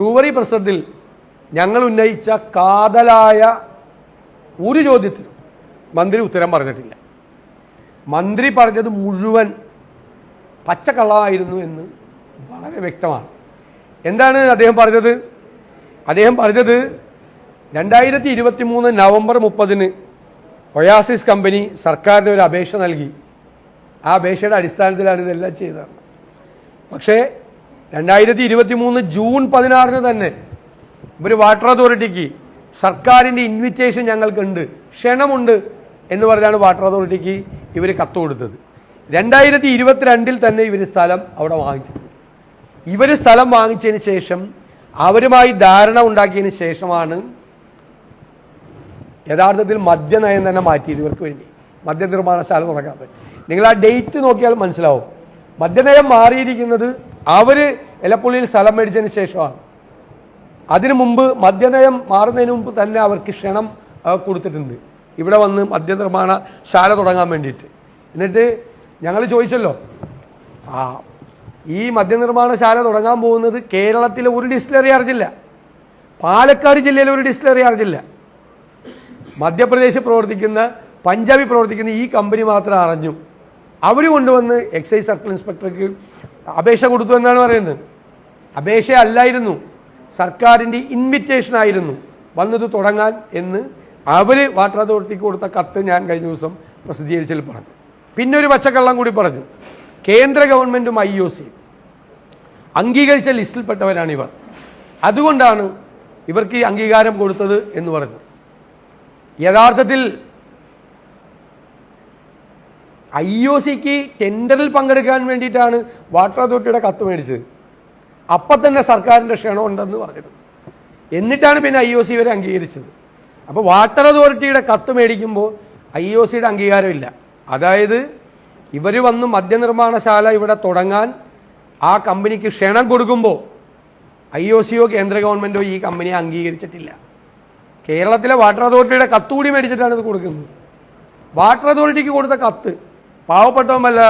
Brewery പ്രശ്നത്തിൽ ഞങ്ങൾ ഉന്നയിച്ച കാതലായ ഒരു ചോദ്യത്തിനും മന്ത്രി ഉത്തരം പറഞ്ഞിട്ടില്ല. മന്ത്രി പറഞ്ഞത് മുഴുവൻ പച്ചക്കള്ളമായിരുന്നു എന്ന് വളരെ വ്യക്തമാണ്. എന്താണ് അദ്ദേഹം പറഞ്ഞത്? അദ്ദേഹം പറഞ്ഞത് 2023 നവംബർ 30 ഒയാസിസ് കമ്പനി സർക്കാരിന് ഒരു അപേക്ഷ നൽകി. ആ അപേക്ഷയുടെ അടിസ്ഥാനത്തിലാണ് ഇതെല്ലാം ചെയ്തത്. പക്ഷേ 2023 ജൂൺ 16 തന്നെ ഒരു വാട്ടർ അതോറിറ്റിക്ക് സർക്കാരിൻ്റെ ഇൻവിറ്റേഷൻ ഞങ്ങൾക്കുണ്ട്, ക്ഷണമുണ്ട് എന്ന് പറഞ്ഞാണ് വാട്ടർ അതോറിറ്റിക്ക് ഇവർ കത്ത് കൊടുത്തത്. 2022 തന്നെ ഇവർ സ്ഥലം അവിടെ വാങ്ങിച്ചത്. ഇവർ സ്ഥലം വാങ്ങിച്ചതിന് ശേഷം അവരുമായി ധാരണ ഉണ്ടാക്കിയതിന് ശേഷമാണ് യഥാർത്ഥത്തിൽ മദ്യനയം തന്നെ മാറ്റിയത്. ഇവർക്ക് വേണ്ടി മദ്യനിർമ്മാണശാല തുടങ്ങാൻ പറ്റും. നിങ്ങൾ ആ ഡേറ്റ് നോക്കിയാൽ മനസ്സിലാവും. മദ്യനയം മാറിയിരിക്കുന്നത് അവർ എലപ്പുള്ളിയിൽ സ്ഥലം മേടിച്ചതിന് ശേഷമാണ്. അതിനു മുമ്പ് മദ്യനയം മാറുന്നതിന് മുമ്പ് തന്നെ അവർക്ക് ക്ഷണം കൊടുത്തിട്ടുണ്ട് ഇവിടെ വന്ന് മദ്യനിർമ്മാണശാല തുടങ്ങാൻ വേണ്ടിയിട്ട്. എന്നിട്ട് ഞങ്ങൾ ചോദിച്ചല്ലോ, ഈ മദ്യനിർമ്മാണശാല തുടങ്ങാൻ പോകുന്നത് കേരളത്തിലെ ഒരു ഡിസ്റ്റിലറി അറിഞ്ഞില്ല, പാലക്കാട് ജില്ലയിലെ ഒരു ഡിസ്റ്റിലറി അറിഞ്ഞില്ല, മധ്യപ്രദേശിൽ പ്രവർത്തിക്കുന്ന പഞ്ചാബിൽ പ്രവർത്തിക്കുന്ന ഈ കമ്പനി മാത്രം അറിഞ്ഞു. അവർ കൊണ്ടുവന്ന് എക്സൈസ് സർക്കിൾ ഇൻസ്പെക്ടർക്ക് അപേക്ഷ കൊടുത്തു എന്നാണ് പറയുന്നത്. അപേക്ഷ അല്ലായിരുന്നു, സർക്കാരിൻ്റെ ഇൻവിറ്റേഷൻ ആയിരുന്നു വന്നത് തുടങ്ങാൻ എന്ന് അവർ വാട്ടർ അതോറിറ്റിക്ക് കൊടുത്ത കത്ത് ഞാൻ കഴിഞ്ഞ ദിവസം പ്രസിദ്ധീകരിച്ചതിൽ പറഞ്ഞു. പിന്നെ ഒരു പച്ചക്കള്ളം കൂടി പറഞ്ഞു. കേന്ദ്ര ഗവൺമെൻറ്റും IOC അംഗീകരിച്ച ലിസ്റ്റിൽപ്പെട്ടവരാണ് ഇവർ, അതുകൊണ്ടാണ് ഇവർക്ക് ഈ അംഗീകാരം കൊടുത്തത് എന്ന് പറഞ്ഞു. യഥാർത്ഥത്തിൽ IOCക്ക് ടെൻഡറിൽ പങ്കെടുക്കാൻ വേണ്ടിയിട്ടാണ് വാട്ടർ അതോറിറ്റിയുടെ കത്ത് മേടിച്ചത്. അപ്പം തന്നെ സർക്കാരിൻ്റെ ക്ഷണം ഉണ്ടെന്ന് പറഞ്ഞത്. എന്നിട്ടാണ് പിന്നെ IOC ഇവരെ അംഗീകരിച്ചത്. അപ്പോൾ വാട്ടർ അതോറിറ്റിയുടെ കത്ത് മേടിക്കുമ്പോൾ IOCയുടെ അംഗീകാരമില്ല. അതായത് ഇവർ വന്ന് മദ്യനിർമ്മാണശാല ഇവിടെ തുടങ്ങാൻ ആ കമ്പനിക്ക് ക്ഷണം കൊടുക്കുമ്പോൾ IOCയോ കേന്ദ്ര ഗവൺമെൻറ്റോ ഈ കമ്പനിയെ അംഗീകരിച്ചിട്ടില്ല. കേരളത്തിലെ വാട്ടർ അതോറിറ്റിയുടെ കത്ത് കൂടി മേടിച്ചിട്ടാണ് ഇത് കൊടുക്കുന്നത്. വാട്ടർ അതോറിറ്റിക്ക് കൊടുത്ത കത്ത് പാവപ്പെട്ടവൻ വല്ല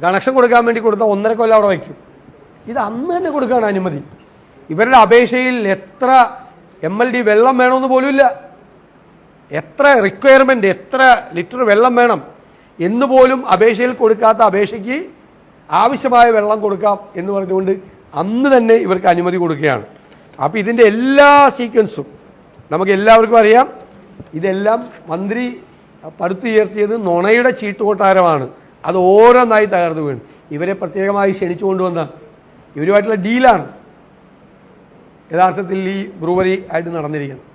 കണക്ഷൻ കൊടുക്കാൻ വേണ്ടി കൊടുത്ത 1.5 കൊല്ലം അവിടെ വയ്ക്കും. ഇത് അന്ന് തന്നെ കൊടുക്കുകയാണ് അനുമതി. ഇവരുടെ അപേക്ഷയിൽ എത്ര MLD വെള്ളം വേണമെന്ന് പോലുമില്ല, എത്ര റിക്വയർമെൻറ്റ്, എത്ര ലിറ്റർ വെള്ളം വേണം എന്ന് പോലും അപേക്ഷയിൽ കൊടുക്കാത്ത അപേക്ഷയ്ക്ക് ആവശ്യമായ വെള്ളം കൊടുക്കാം എന്ന് പറഞ്ഞുകൊണ്ട് അന്ന് തന്നെ ഇവർക്ക് അനുമതി കൊടുക്കുകയാണ്. അപ്പോൾ ഇതിൻ്റെ എല്ലാ സീക്വൻസും നമുക്ക് എല്ലാവർക്കും അറിയാം. ഇതെല്ലാം മന്ത്രി പടുത്തുയർത്തിയത് നുണയുടെ ചീട്ടുകൊട്ടാരമാണ്. അത് ഓരോന്നായി തകർന്നു വീണ് ഇവരെ പ്രത്യേകമായി ക്ഷണിച്ചു കൊണ്ടുവന്ന ഇവരുമായിട്ടുള്ള ഡീലാണ് യഥാർത്ഥത്തിൽ ഈ ബ്രൂവറി ആയിട്ട് നടന്നിരിക്കുന്നത്.